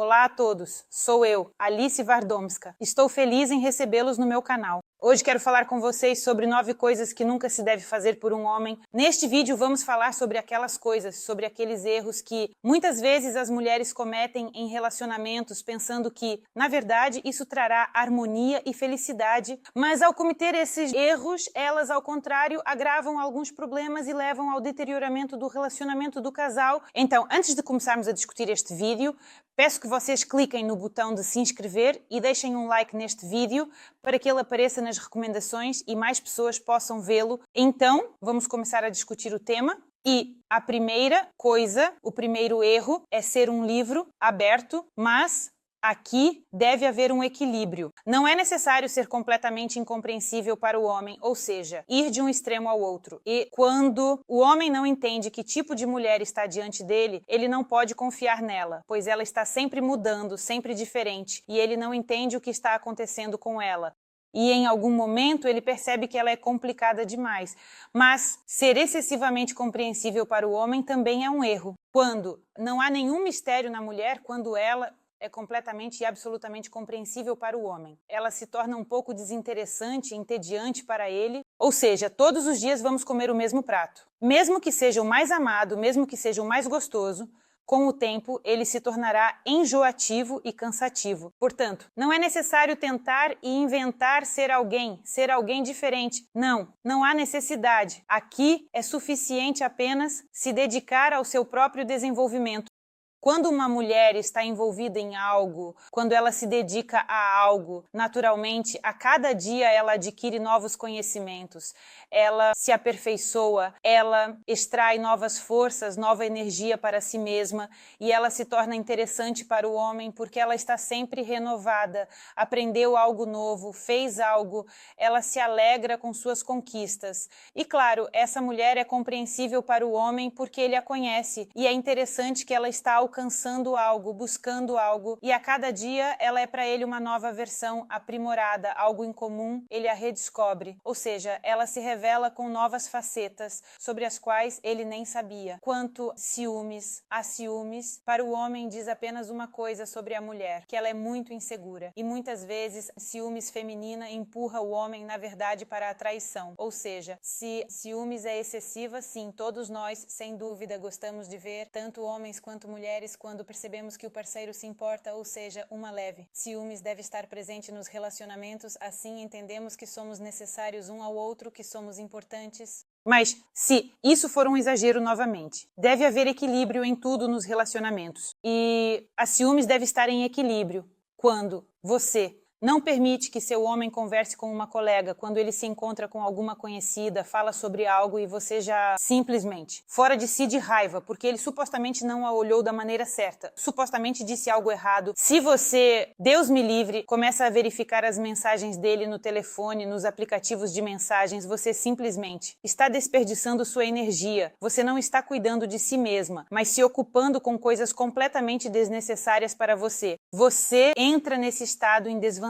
Olá a todos, sou eu, Alice Vardomska. Estou feliz em recebê-los no meu canal. Hoje quero falar com vocês sobre 9 coisas que nunca se deve fazer por um homem. Neste vídeo vamos falar sobre aquelas coisas, sobre aqueles erros que muitas vezes as mulheres cometem em relacionamentos, pensando que, na verdade, isso trará harmonia e felicidade, mas ao cometer esses erros, elas, ao contrário, agravam alguns problemas e levam ao deterioramento do relacionamento do casal. Então, antes de começarmos a discutir este vídeo, peço que vocês cliquem no botão de se inscrever e deixem um like neste vídeo para que ele apareça nas recomendações e mais pessoas possam vê-lo. Então, vamos começar a discutir o tema. E a primeira coisa, o primeiro erro, é ser um livro aberto, mas aqui deve haver um equilíbrio. Não é necessário ser completamente incompreensível para o homem, ou seja, ir de um extremo ao outro. E quando o homem não entende que tipo de mulher está diante dele, ele não pode confiar nela, pois ela está sempre mudando, sempre diferente, e ele não entende o que está acontecendo com ela. E em algum momento ele percebe que ela é complicada demais. Mas ser excessivamente compreensível para o homem também é um erro. Quando não há nenhum mistério na mulher, quando ela é completamente e absolutamente compreensível para o homem. Ela se torna um pouco desinteressante, entediante para ele, ou seja, todos os dias vamos comer o mesmo prato. Mesmo que seja o mais amado, mesmo que seja o mais gostoso, com o tempo, ele se tornará enjoativo e cansativo. Portanto, não é necessário tentar e inventar ser alguém diferente. Não há necessidade. Aqui é suficiente apenas se dedicar ao seu próprio desenvolvimento. Quando uma mulher está envolvida em algo, quando ela se dedica a algo, naturalmente, a cada dia ela adquire novos conhecimentos, ela se aperfeiçoa, ela extrai novas forças, nova energia para si mesma e ela se torna interessante para o homem porque ela está sempre renovada, aprendeu algo novo, fez algo, ela se alegra com suas conquistas. E claro, essa mulher é compreensível para o homem porque ele a conhece e é interessante que ela está alcançando algo, buscando algo, e a cada dia ela é para ele uma nova versão aprimorada, algo em comum, ele a redescobre, ou seja, ela se revela com novas facetas sobre as quais ele nem sabia. Quanto a ciúmes, para o homem diz apenas uma coisa sobre a mulher, que ela é muito insegura, e muitas vezes ciúmes feminina empurra o homem, na verdade, para a traição, ou seja, se ciúmes é excessiva, sim, todos nós, sem dúvida, gostamos de ver, tanto homens quanto mulheres, quando percebemos que o parceiro se importa, ou seja, uma leve. Ciúmes deve estar presente nos relacionamentos, assim entendemos que somos necessários um ao outro, que somos importantes. Mas, se isso for um exagero novamente, deve haver equilíbrio em tudo nos relacionamentos. E a ciúmes deve estar em equilíbrio quando você não permite que seu homem converse com uma colega, quando ele se encontra com alguma conhecida, fala sobre algo e você já simplesmente, fora de si de raiva, porque ele supostamente não a olhou da maneira certa, supostamente disse algo errado. Se você, Deus me livre, começa a verificar as mensagens dele no telefone, nos aplicativos de mensagens, você simplesmente está desperdiçando sua energia. Você não está cuidando de si mesma, mas se ocupando com coisas completamente desnecessárias para você. Você entra nesse estado em desvantagem.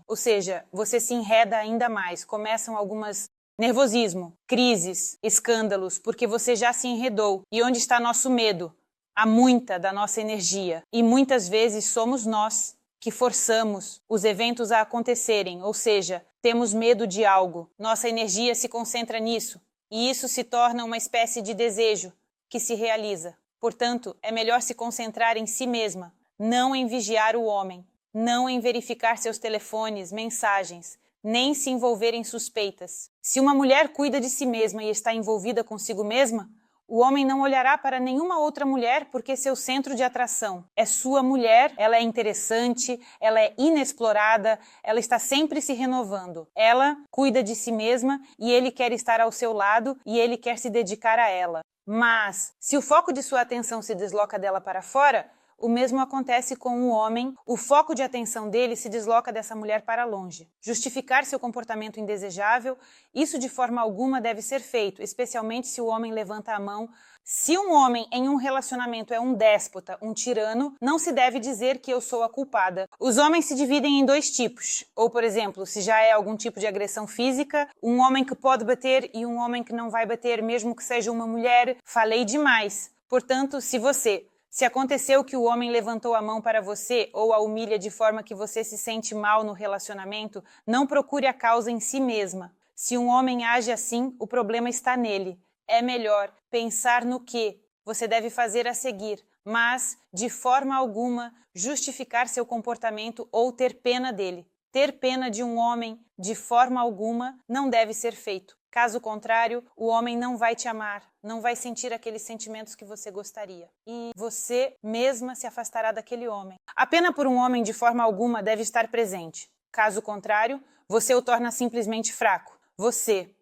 Ou seja, você se enreda ainda mais, começam algumas nervosismo, crises, escândalos, porque você já se enredou. E onde está nosso medo? Há muita da nossa energia. E muitas vezes somos nós que forçamos os eventos a acontecerem, ou seja, temos medo de algo. Nossa energia se concentra nisso. E isso se torna uma espécie de desejo que se realiza. Portanto, é melhor se concentrar em si mesma, não em vigiar o homem. Não em verificar seus telefones, mensagens, nem se envolver em suspeitas. Se uma mulher cuida de si mesma e está envolvida consigo mesma, o homem não olhará para nenhuma outra mulher porque seu centro de atração é sua mulher, ela é interessante, ela é inexplorada, ela está sempre se renovando. Ela cuida de si mesma e ele quer estar ao seu lado e ele quer se dedicar a ela. Mas, se o foco de sua atenção se desloca dela para fora, o mesmo acontece com o homem, o foco de atenção dele se desloca dessa mulher para longe. Justificar seu comportamento indesejável, isso de forma alguma deve ser feito, especialmente se o homem levanta a mão. Se um homem em um relacionamento é um déspota, um tirano, não se deve dizer que eu sou a culpada. Os homens se dividem em 2 tipos. Ou, por exemplo, se já é algum tipo de agressão física, um homem que pode bater e um homem que não vai bater, mesmo que seja uma mulher. Falei demais. Portanto, se você Se aconteceu que o homem levantou a mão para você ou a humilha de forma que você se sente mal no relacionamento, não procure a causa em si mesma. Se um homem age assim, o problema está nele. É melhor pensar no que você deve fazer a seguir, mas, de forma alguma, justificar seu comportamento ou ter pena dele. Ter pena de um homem, de forma alguma, não deve ser feito. Caso contrário, o homem não vai te amar, não vai sentir aqueles sentimentos que você gostaria. E você mesma se afastará daquele homem. A pena por um homem, de forma alguma, deve estar presente. Caso contrário, você o torna simplesmente fraco. Você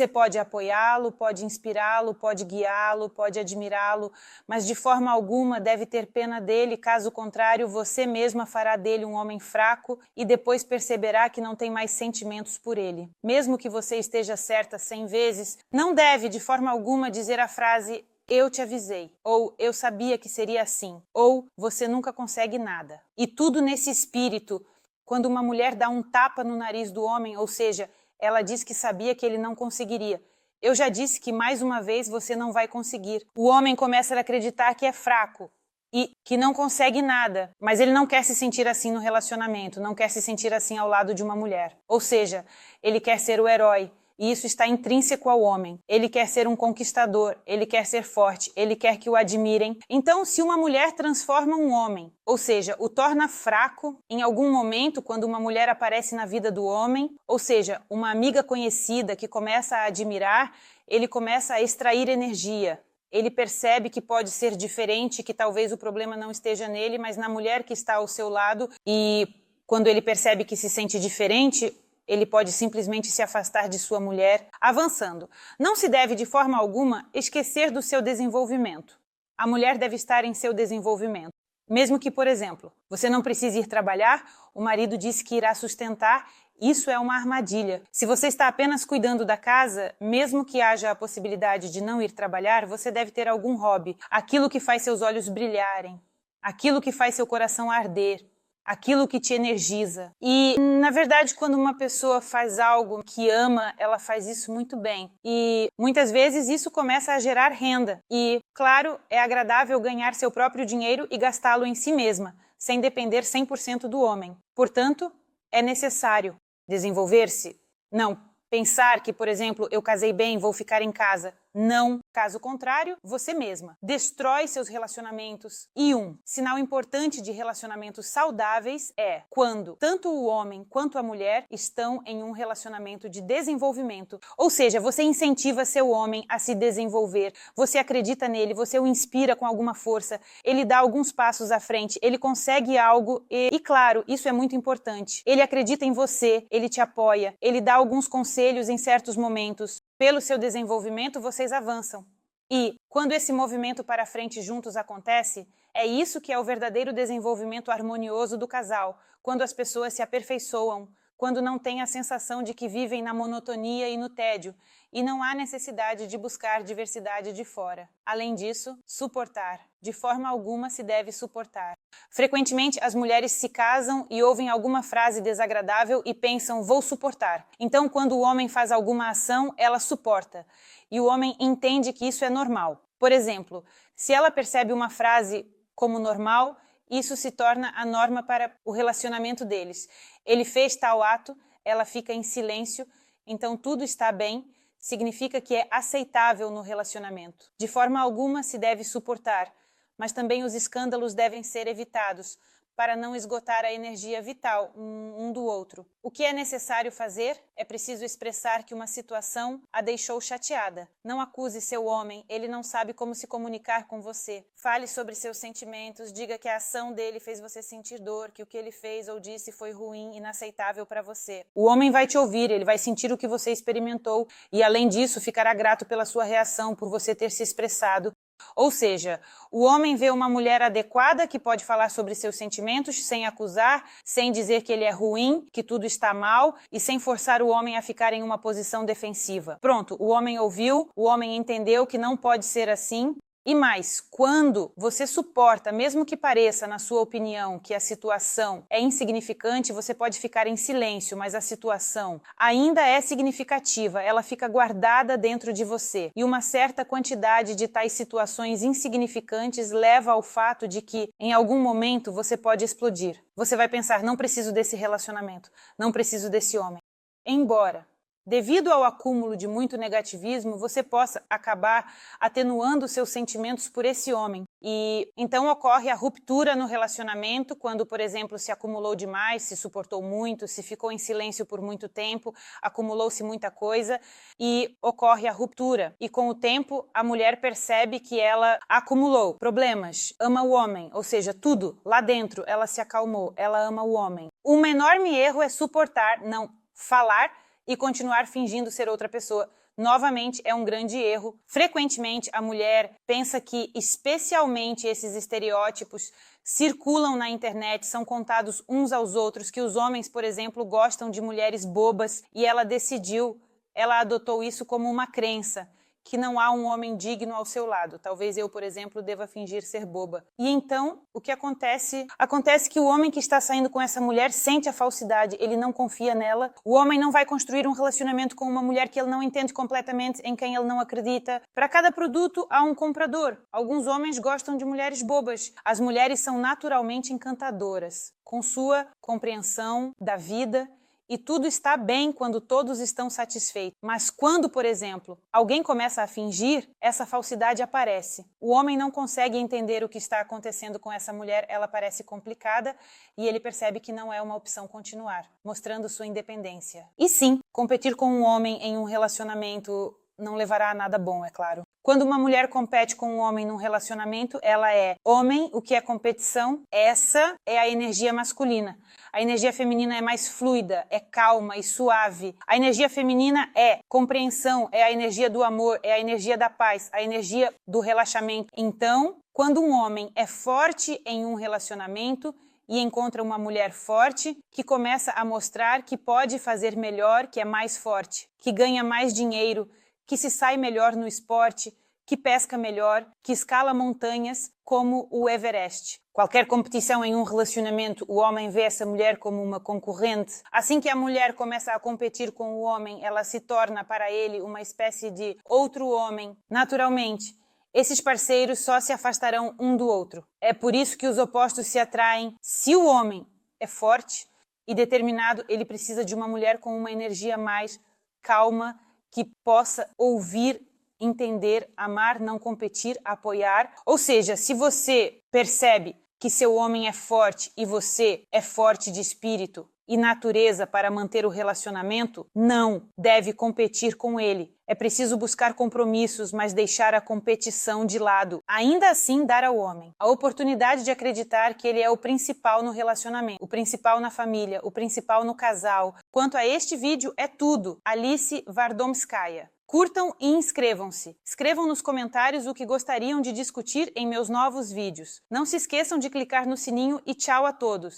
pode apoiá-lo, pode inspirá-lo, pode guiá-lo, pode admirá-lo, mas de forma alguma deve ter pena dele, caso contrário, você mesma fará dele um homem fraco e depois perceberá que não tem mais sentimentos por ele. Mesmo que você esteja certa 100 vezes, não deve de forma alguma dizer a frase "eu te avisei", ou "eu sabia que seria assim", ou "você nunca consegue nada". E tudo nesse espírito, quando uma mulher dá um tapa no nariz do homem, ou seja, ela diz que sabia que ele não conseguiria. Eu já disse que mais uma vez você não vai conseguir. O homem começa a acreditar que é fraco e que não consegue nada, mas ele não quer se sentir assim no relacionamento, não quer se sentir assim ao lado de uma mulher. Ou seja, ele quer ser o herói. E isso está intrínseco ao homem. Ele quer ser um conquistador, ele quer ser forte, ele quer que o admirem. Então, se uma mulher transforma um homem, ou seja, o torna fraco, em algum momento, quando uma mulher aparece na vida do homem, ou seja, uma amiga conhecida que começa a admirar, ele começa a extrair energia. Ele percebe que pode ser diferente, que talvez o problema não esteja nele, mas na mulher que está ao seu lado. E quando ele percebe que se sente diferente, ele pode simplesmente se afastar de sua mulher, avançando. Não se deve, de forma alguma, esquecer do seu desenvolvimento. A mulher deve estar em seu desenvolvimento. Mesmo que, por exemplo, você não precise ir trabalhar, o marido disse que irá sustentar, isso é uma armadilha. Se você está apenas cuidando da casa, mesmo que haja a possibilidade de não ir trabalhar, você deve ter algum hobby, aquilo que faz seus olhos brilharem, aquilo que faz seu coração arder, aquilo que te energiza. E, na verdade, quando uma pessoa faz algo que ama, ela faz isso muito bem. E, muitas vezes, isso começa a gerar renda. E, claro, é agradável ganhar seu próprio dinheiro e gastá-lo em si mesma, sem depender 100% do homem. Portanto, é necessário desenvolver-se? Não. Pensar que, por exemplo, eu casei bem, vou ficar em casa. Não. Caso contrário, você mesma destrói seus relacionamentos. E sinal importante de relacionamentos saudáveis é quando tanto o homem quanto a mulher estão em um relacionamento de desenvolvimento. Ou seja, você incentiva seu homem a se desenvolver, você acredita nele, você o inspira com alguma força, ele dá alguns passos à frente, ele consegue algo e claro, isso é muito importante. Ele acredita em você, ele te apoia, ele dá alguns conselhos em certos momentos. Pelo seu desenvolvimento, vocês avançam. E, quando esse movimento para frente juntos acontece, é isso que é o verdadeiro desenvolvimento harmonioso do casal, quando as pessoas se aperfeiçoam, quando não têm a sensação de que vivem na monotonia e no tédio, e não há necessidade de buscar diversidade de fora. Além disso, suportar. De forma alguma se deve suportar. Frequentemente, as mulheres se casam e ouvem alguma frase desagradável e pensam, vou suportar. Então, quando o homem faz alguma ação, ela suporta. E o homem entende que isso é normal. Por exemplo, se ela percebe uma frase como normal, isso se torna a norma para o relacionamento deles. Ele fez tal ato, ela fica em silêncio, então tudo está bem, significa que é aceitável no relacionamento. De forma alguma se deve suportar, mas também os escândalos devem ser evitados, para não esgotar a energia vital um do outro. O que é necessário fazer? É preciso expressar que uma situação a deixou chateada. Não acuse seu homem, ele não sabe como se comunicar com você. Fale sobre seus sentimentos, diga que a ação dele fez você sentir dor, que o que ele fez ou disse foi ruim, inaceitável para você. O homem vai te ouvir, ele vai sentir o que você experimentou e, além disso, ficará grato pela sua reação, por você ter se expressado. Ou seja, o homem vê uma mulher adequada que pode falar sobre seus sentimentos sem acusar, sem dizer que ele é ruim, que tudo está mal e sem forçar o homem a ficar em uma posição defensiva. Pronto, o homem ouviu, o homem entendeu que não pode ser assim. E mais, quando você suporta, mesmo que pareça, na sua opinião, que a situação é insignificante, você pode ficar em silêncio, mas a situação ainda é significativa, ela fica guardada dentro de você. E uma certa quantidade de tais situações insignificantes leva ao fato de que, em algum momento, você pode explodir. Você vai pensar, não preciso desse relacionamento, não preciso desse homem. Embora, devido ao acúmulo de muito negativismo, você possa acabar atenuando seus sentimentos por esse homem. E então ocorre a ruptura no relacionamento, quando, por exemplo, se acumulou demais, se suportou muito, se ficou em silêncio por muito tempo, acumulou-se muita coisa e ocorre a ruptura. E com o tempo, a mulher percebe que ela acumulou problemas, ama o homem, ou seja, tudo lá dentro, ela se acalmou, ela ama o homem. Um enorme erro é suportar, não falar e continuar fingindo ser outra pessoa. Novamente, é um grande erro. Frequentemente, a mulher pensa que, especialmente, esses estereótipos circulam na internet, são contados uns aos outros, que os homens, por exemplo, gostam de mulheres bobas e ela adotou isso como uma crença, que não há um homem digno ao seu lado. Talvez eu, por exemplo, deva fingir ser boba. E então, o que acontece? Acontece que o homem que está saindo com essa mulher sente a falsidade, ele não confia nela. O homem não vai construir um relacionamento com uma mulher que ele não entende completamente, em quem ele não acredita. Para cada produto, há um comprador. Alguns homens gostam de mulheres bobas. As mulheres são naturalmente encantadoras, com sua compreensão da vida. E tudo está bem quando todos estão satisfeitos. Mas quando, por exemplo, alguém começa a fingir, essa falsidade aparece. O homem não consegue entender o que está acontecendo com essa mulher, ela parece complicada e ele percebe que não é uma opção continuar, mostrando sua independência. E sim, competir com um homem em um relacionamento não levará a nada bom, é claro. Quando uma mulher compete com um homem num relacionamento, ela é homem, o que é competição? Essa é a energia masculina. A energia feminina é mais fluida, é calma e suave. A energia feminina é compreensão, é a energia do amor, é a energia da paz, a energia do relaxamento. Então, quando um homem é forte em um relacionamento e encontra uma mulher forte, que começa a mostrar que pode fazer melhor, que é mais forte, que ganha mais dinheiro, que se sai melhor no esporte, que pesca melhor, que escala montanhas como o Everest. Qualquer competição em um relacionamento, o homem vê essa mulher como uma concorrente. Assim que a mulher começa a competir com o homem, ela se torna para ele uma espécie de outro homem. Naturalmente, esses parceiros só se afastarão um do outro. É por isso que os opostos se atraem. Se o homem é forte e determinado, ele precisa de uma mulher com uma energia mais calma, que possa ouvir, entender, amar, não competir, apoiar. Ou seja, se você percebe que seu homem é forte e você é forte de espírito e natureza para manter o relacionamento, não deve competir com ele. É preciso buscar compromissos, mas deixar a competição de lado. Ainda assim, dar ao homem a oportunidade de acreditar que ele é o principal no relacionamento, o principal na família, o principal no casal. Quanto a este vídeo, é tudo. Alice Vardomskaya. Curtam e inscrevam-se. Escrevam nos comentários o que gostariam de discutir em meus novos vídeos. Não se esqueçam de clicar no sininho e tchau a todos!